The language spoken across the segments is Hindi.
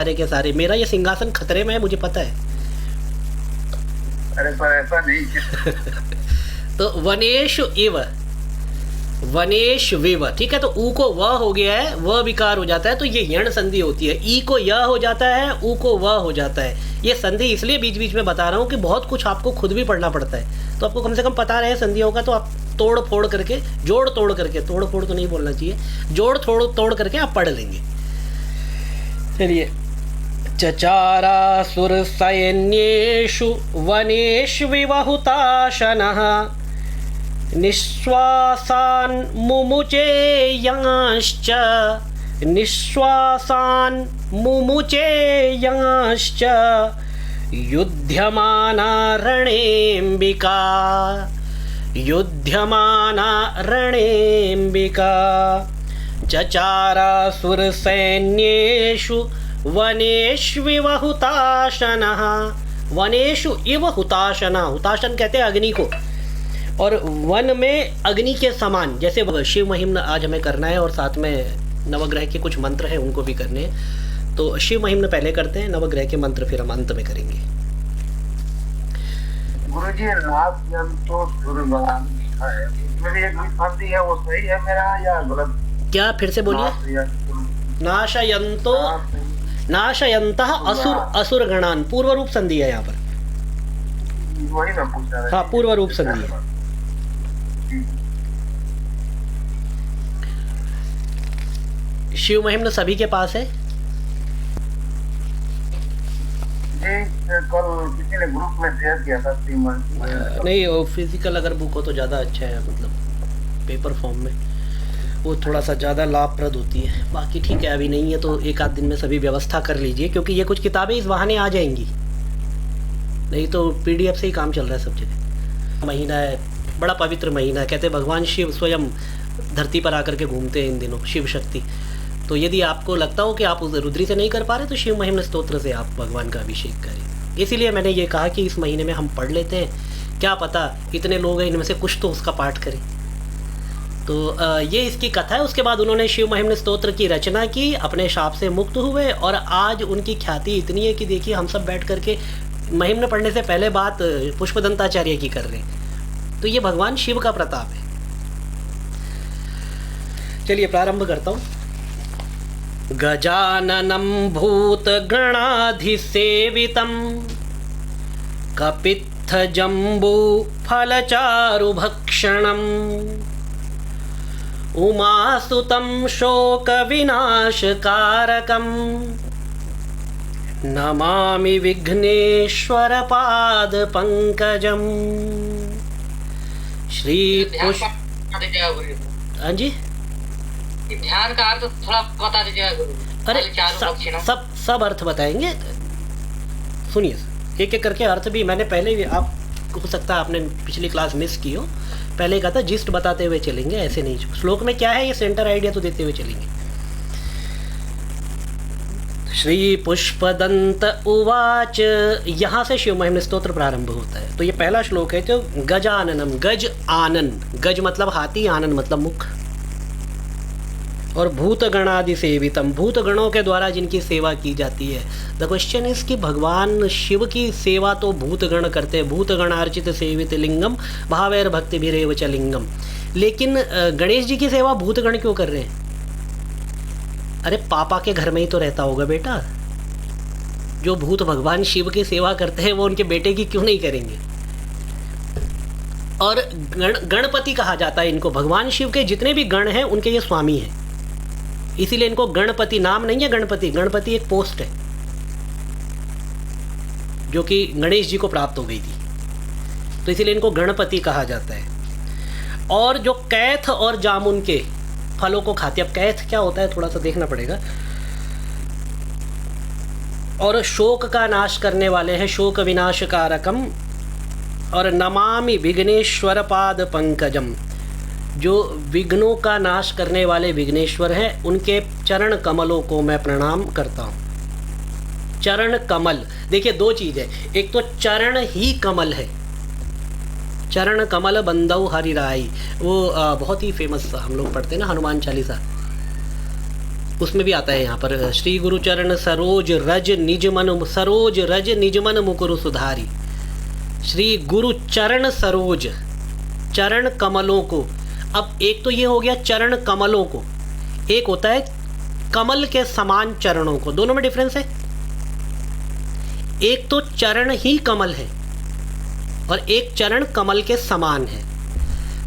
सारे के सारे। मेरा ये सिंहासन खतरे में है, मुझे पता है। अरे पर ऐसा नहीं। तो वनेषु इव, वनेश विव, ठीक है। तो ऊ को व हो गया है, व विकार हो जाता है तो ये यण संधि होती है। ई को य हो जाता है, ऊ को व हो जाता है। ये संधि इसलिए बीच बीच में बता रहा हूँ कि बहुत कुछ आपको खुद भी पढ़ना पड़ता है, तो आपको कम से कम पता रहे संधियों का, तो आप तोड़ फोड़ करके, जोड़ तोड़ करके, तोड़ फोड़ तो नहीं बोलना चाहिए, जोड़ तोड़ करके आप पढ़ लेंगे। चलिए, चचारासुर सैन्येषु वनेष्विवहुताशनः निःश्वासान् मुमुचेयांश्च, निःश्वासान् मुमुचेयांश्च युध्यमाना रणेऽम्बिका, युध्यमाना रणेऽम्बिका। चचारासुरसैन्येषु वनेष्विव हुताशनः, वनेषु इव हुताशना, हुताशन कहते हैं अग्नि को, और वन में अग्नि के समान। जैसे शिव महिम आज हमें करना है और साथ में नवग्रह के कुछ मंत्र हैं उनको भी करने हैं, तो शिव महिम पहले करते हैं, नवग्रह के मंत्र फिर हम अंत में करेंगे। गुरुजी नाशयन्तो सुरगणान् है, इसमें भी एक संधि है, वो सही है मेरा या गलत? क्या फिर से बोलिए? नाशयन्तो, नाशयन्तः असुर, असुर गणान, पूर्व रूप संधि है यहाँ पर। वही मैं पूछ रहा था। हाँ, पूर्व रूप संधि है। शिव महिम सभी के पास है? कल किसी ने ग्रुप में शेयर किया था नहीं, वो फिजिकल अगर बुक हो तो ज़्यादा अच्छा है, मतलब पेपर फॉर्म में वो थोड़ा सा ज़्यादा लाभप्रद होती है। बाकी ठीक है, अभी नहीं है तो एक आध दिन में सभी व्यवस्था कर लीजिए, क्योंकि ये कुछ किताबें इस बहाने आ जाएंगी, नहीं तो PDF से ही काम चल रहा है सब जगह। महीना है, बड़ा पवित्र महीना है, कहते हैं भगवान शिव स्वयं धरती पर आकर के घूमते हैं इन दिनों, शिव शक्ति। तो यदि आपको लगता हो कि आप उस रुद्री से नहीं कर पा रहे तो शिव महिम स्तोत्र से आप भगवान का अभिषेक करें। इसीलिए मैंने ये कहा कि इस महीने में हम पढ़ लेते हैं, क्या पता इतने लोग हैं इनमें से कुछ तो उसका पाठ करें। तो ये इसकी कथा है। उसके बाद उन्होंने शिव महिम स्तोत्र की रचना की, अपने शाप से मुक्त हुए, और आज उनकी ख्याति इतनी है कि देखिए हम सब बैठ करके महिम पढ़ने से पहले बात पुष्पदंताचार्य की कर रहे हैं। तो ये भगवान शिव का प्रताप है। चलिए प्रारंभ करता हूँ। गजाननं भूतगणाधिसेवितं कपित्थजम्बूफलचारुभक्षणम् उमासुतं शोकविनाशकारकं नमामि विघ्नेश्वरपादपङ्कजम्। श्री पुष्प, हाँ जी, ध्यान का अर्थ थोड़ा बता दीजिएगा गुरु। अरे सब अर्थ बताएंगे, सुनिए एक एक करके अर्थ भी मैंने पहले भी, आप हो सकता है आपने पिछली क्लास मिस की हो, पहले कहा था जिस्ट बताते हुए चलेंगे, ऐसे नहीं। श्लोक में क्या है ये सेंटर आइडिया तो देते हुए चलेंगे। श्री पुष्पदंत उवाच, यहाँ से शिव महिम स्तोत्र प्रारंभ होता है। तो ये पहला श्लोक है, तो गजाननम, गज आनन, गज मतलब हाथी, आनन मतलब मुख, और भूतगणादि सेवितम, भूतगणों के द्वारा जिनकी सेवा की जाती है। द क्वेश्चन इज कि भगवान शिव की सेवा तो भूतगण करते हैं, भूतगणार्चित सेवित लिंगम भावैर भक्ति भी च लिंगम, लेकिन गणेश जी की सेवा भूतगण क्यों कर रहे हैं? अरे पापा के घर में ही तो रहता होगा बेटा, जो भूत भगवान शिव की सेवा करते हैं वो उनके बेटे की क्यों नहीं करेंगे? और गणपति कहा जाता है इनको, भगवान शिव के जितने भी गण हैं उनके ये स्वामी हैं, इसीलिए इनको गणपति, नाम नहीं है गणपति, गणपति एक पोस्ट है जो कि गणेश जी को प्राप्त हो गई थी, तो इसीलिए इनको गणपति कहा जाता है। और जो कैथ और जामुन के फलों को खाते, अब कैथ क्या होता है थोड़ा सा देखना पड़ेगा, और शोक का नाश करने वाले हैं, शोक विनाशकारकम, और नमामि विघ्नेश्वर पाद पंकजम, जो विघ्नों का नाश करने वाले विघ्नेश्वर हैं उनके चरण कमलों को मैं प्रणाम करता हूँ। चरण कमल, देखिए दो चीज़ है, एक तो चरण ही कमल है, चरण कमल बंदौ हरिराई, वो बहुत ही फेमस हम लोग पढ़ते हैं ना हनुमान चालीसा, उसमें भी आता है यहाँ पर, श्री गुरु चरण सरोज रज निज मन, सरोज रज निज मन मुकुरु सुधारी। श्री गुरु चरण सरोज, चरण कमलों को। अब एक तो ये हो गया चरण कमलों को, एक होता है कमल के समान चरणों को, दोनों में डिफरेंस है। एक तो चरण ही कमल है और एक चरण कमल के समान है।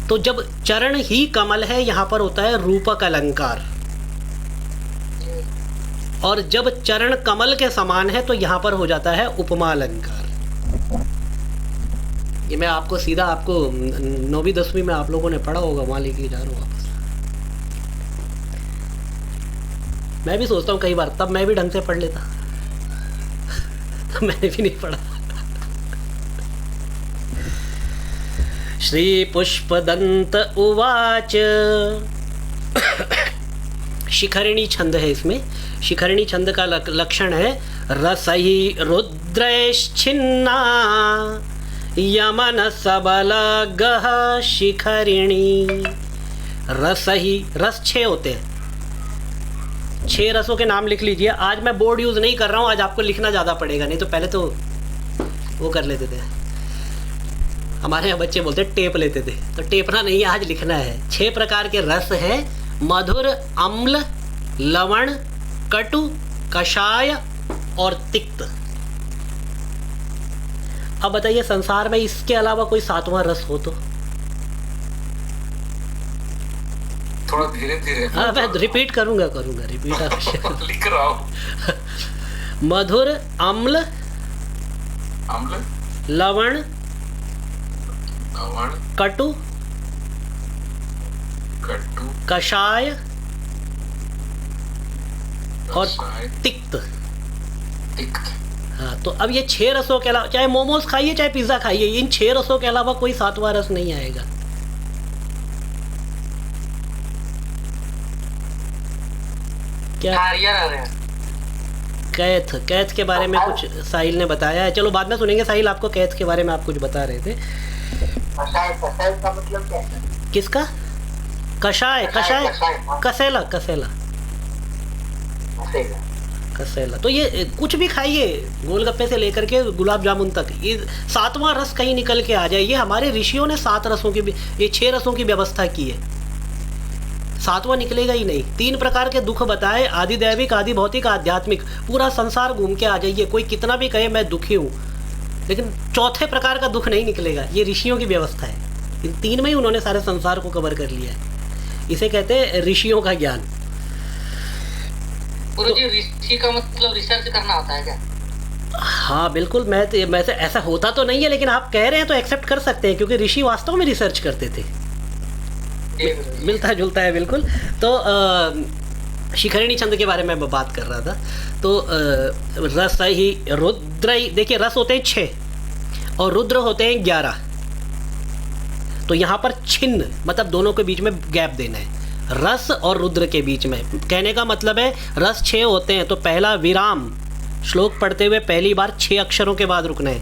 तो जब चरण ही कमल है यहाँ पर होता है रूपक अलंकार, और जब चरण कमल के समान है तो यहाँ पर हो जाता है उपमा अलंकार। ये मैं आपको सीधा, आपको 9वीं 10वीं में आप लोगों ने पढ़ा होगा, वहाँ लेके जा रहा हूँ वापस। मैं भी सोचता हूँ कई बार, तब मैं भी ढंग से पढ़ लेता, तब मैंने भी नहीं पढ़ा। श्री पुष्पदंत उवाच, शिखरिणी छंद है इसमें। शिखरिणी छंद का लक्षण है रसहि रुद्रैश्छिन्ना यमन सबल गह शिखरिणी। रसहि, रस 6 होते हैं, 6 रसों के नाम लिख लीजिए। आज मैं बोर्ड यूज़ नहीं कर रहा हूँ, आज आपको लिखना ज़्यादा पड़ेगा, नहीं तो पहले तो वो कर लेते थे, हमारे यहाँ बच्चे बोलते टेप लेते थे, तो टेपना नहीं है, आज लिखना है। 6 प्रकार के रस हैं, मधुर, अम्ल, लवण, कटु, कषाय और तिक्त। अब बताइए संसार में इसके अलावा कोई 7वां रस हो तो? थोड़ा धीरे धीरे। हाँ, मैं रिपीट करूंगा रिपीट लिख रहा हूँ। मधुर, अम्ल, लवण, कटु, कषाय और तिक्त। हाँ, तो अब ये 6 रसों के अलावा, चाहे मोमोज खाइए चाहे पिज्जा खाइए, इन 6 रसों के अलावा कोई 7वां रस नहीं आएगा। क्या कैथ के बारे में कुछ साहिल ने बताया है, चलो बाद में सुनेंगे। साहिल, आपको कैथ के बारे में आप कुछ बता रहे थे। कषाय का मतलब क्या है? किसका? कषाय, कसेला। कसेला तो ये कुछ भी खाइए, गोलगप्पे से लेकर के गुलाब जामुन तक, ये 7वां रस कहीं निकल के आ जाए। ये हमारे ऋषियों ने 7 रसों की, ये 6 रसों की व्यवस्था की है, 7वां निकलेगा ही नहीं। 3 प्रकार के दुख बताए, आदि दैविक, आदि भौतिक, आध्यात्मिक। पूरा संसार घूम के आ जाइए, कोई कितना भी कहे मैं दुखी हूँ, लेकिन 4थे प्रकार का दुख नहीं निकलेगा। ये ऋषियों की व्यवस्था है, इन 3 में ही उन्होंने सारे संसार को कवर कर लिया है। इसे कहते हैं ऋषियों का ज्ञान। गुरुजी, ऋषि का मतलब रिसर्च करना होता है क्या? हाँ बिल्कुल, मैं से ऐसा होता तो नहीं है, लेकिन आप कह रहे हैं तो एक्सेप्ट कर सकते हैं, क्योंकि ऋषि वास्तव में रिसर्च करते थे। मिलता जुलता है बिल्कुल। तो शिखरिणी छंद के बारे में मैं बात कर रहा था। तो रस ही रुद्र, देखिए रस होते हैं 6 और रुद्र होते हैं 11। तो यहाँ पर छिन्न मतलब दोनों के बीच में गैप देना है, रस और रुद्र के बीच में। कहने का मतलब है रस 6 होते हैं, तो पहला विराम, श्लोक पढ़ते हुए पहली बार 6 अक्षरों के बाद रुकना है,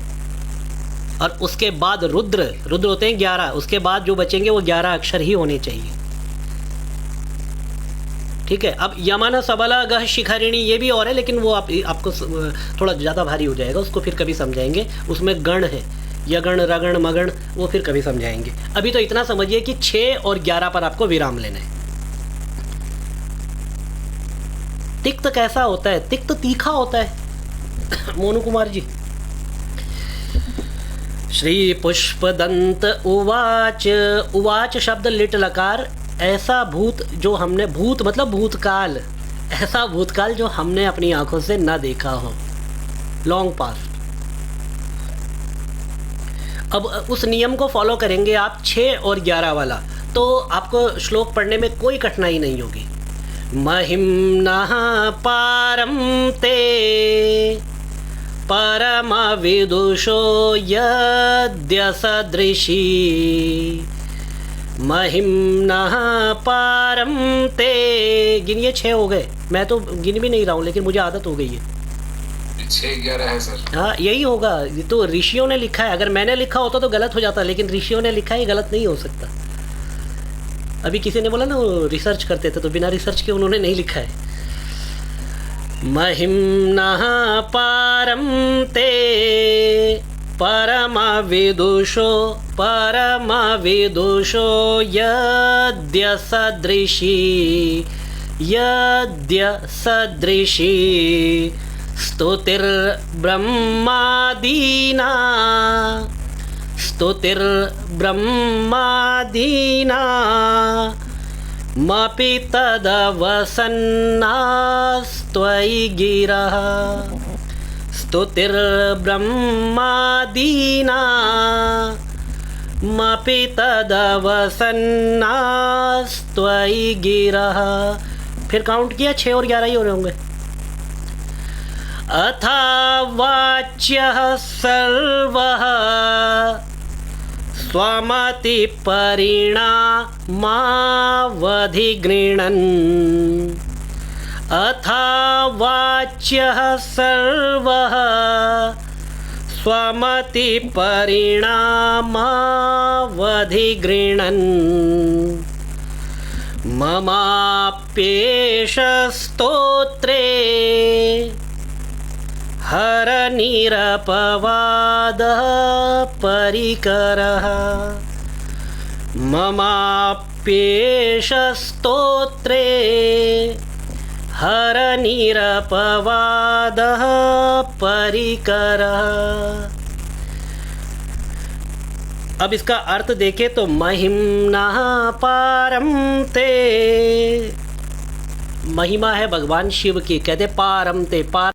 और उसके बाद रुद्र होते हैं 11, उसके बाद जो बचेंगे वो 11 अक्षर ही होने चाहिए। ठीक है। अब यमन सबला गह शिखरिणी, ये भी और है, लेकिन वो आपको थोड़ा ज़्यादा भारी हो जाएगा, उसको फिर कभी समझाएंगे। उसमें गण है, यगण, रगण, मगण, वो फिर कभी समझाएंगे। अभी तो इतना समझिए कि 6 और 11 पर आपको विराम लेना है। तिक्त कैसा होता है? तिक्त तीखा होता है। मोनू कुमार जी। श्री पुष्पदंत उवाच, उवाच शब्द लिट लकार, ऐसा भूत जो हमने, भूत मतलब भूतकाल, ऐसा भूतकाल जो हमने अपनी आंखों से ना देखा हो, लॉन्ग पास्ट। अब उस नियम को फॉलो करेंगे आप 6 और 11 वाला, तो आपको श्लोक पढ़ने में कोई कठिनाई नहीं होगी। महिम्नः पारं ते परम विदुषो यद्य सदृशी, महिम्नः पारं ते, गिनिए 6 हो गए, मैं तो गिन भी नहीं रहा हूँ, लेकिन मुझे आदत हो गई है। 6-11 है सर। हाँ यही होगा, ये तो ऋषियों ने लिखा है, अगर मैंने लिखा होता तो गलत हो जाता, लेकिन ऋषियों ने लिखा है, गलत नहीं हो सकता। अभी किसी ने बोला ना वो रिसर्च करते थे, तो बिना रिसर्च के उन्होंने नहीं लिखा है। महिम्नः पारं ते परमविदुषो यद्य सदृशी स्तुतिर्ब्रह्मादीना मपि तदवसन्नास्त्वयि गिरः स्तुतिर्ब्रह्मादीना मपि तदवसन्नास्त्वयि गिरः। फिर काउंट किया 6 और 11 ही हो रहे होंगे। अथावाच्यः सर्वः स्वमतिपरिणामावधिगृह्णन् अथावाच्यः सर्वः स्वमतिपरिणामावधिगृह्णन् ममाप्येष स्तोत्रे हरनिरपवादः परिकरः ममाप्येष स्तोत्रे हरनिरपवादः परिकरः। अब इसका अर्थ देखें तो महिम्नः पारं ते, महिमा है भगवान शिव की, कहते पारम ते पार